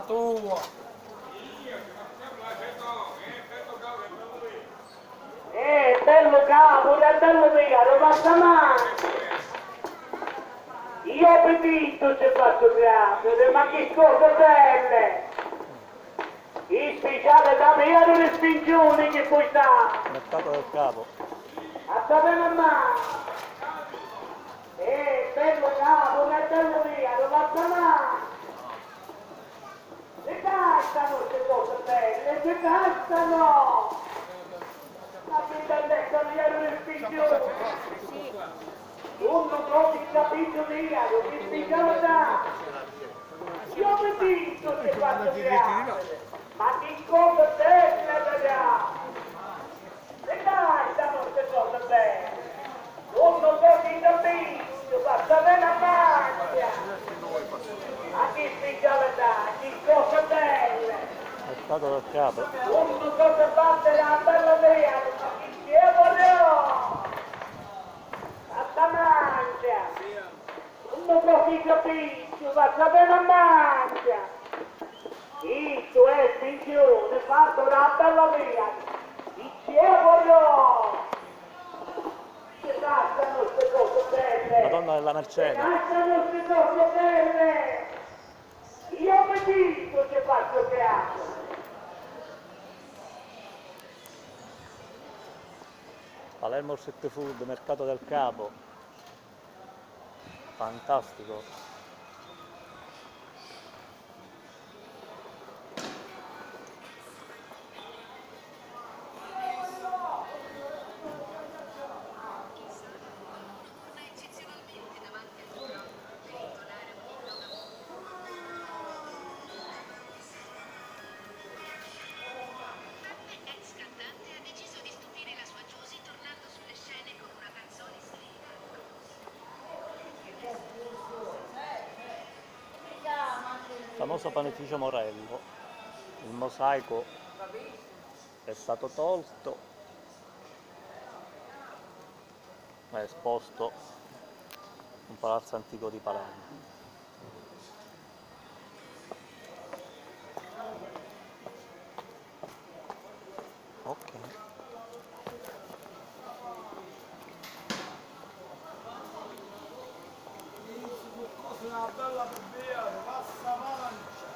tua! Bello capo, bello mio, lo passa male! Io ho appetito ci faccio grazie, ma che cosa belle! Il speciale da me non è spingione che poi sta! Mercato del Capo. A sapere mamma! Bello capo, bello mio, lo passa male! Le castano queste cose belle, le castano! Ma che bellezza mia non è spingione! Uno proprio il capito diario, che spiegava da! Io mi dico che faccio piacere! Ma che cosa bella da! E dai, stanno queste cose belle! Uno proprio il capito, faccio bene a macchia! Ma che spiegava da! Che cosa belle! Mercato del Capo. Uno cosa battere la bella mia! Ma che diavolo! Fatta mangia! Non proprio capito, faccia bene a mangia! Questo è finzione, fatto una bella mia! Dicevo! Che lasciano queste cose belle! Madonna della Mercede. Lasciano queste cose belle! Io mi dico che faccio teatro! Palermo Street Food, Mercato del Capo. Fantastico. Ex cantante ha deciso di stupire la sua Giusy tornando sulle scene con una canzone slitta. Famoso panificio Morello. Il mosaico è stato tolto. È esposto un palazzo antico di Palermo. Ok. Una bella bebera, passa mancia!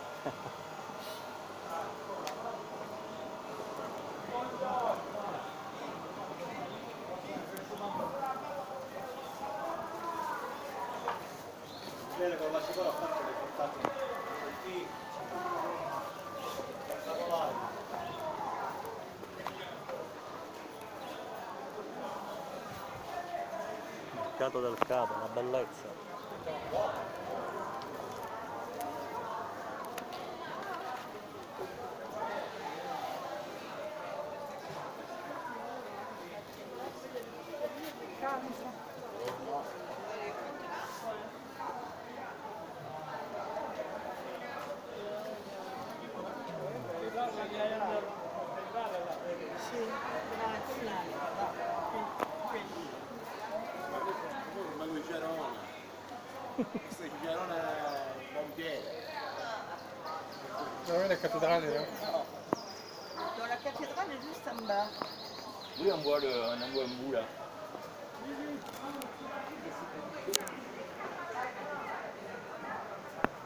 Bene, con la cipolla ho fatto le portate così. Mercato del Capo, una bellezza. Ma qui Gerona. Questo è Gerona pompiere. Non è cattedrale, no? Dans la cathédrale est juste en bas. Oui, on voit un boula.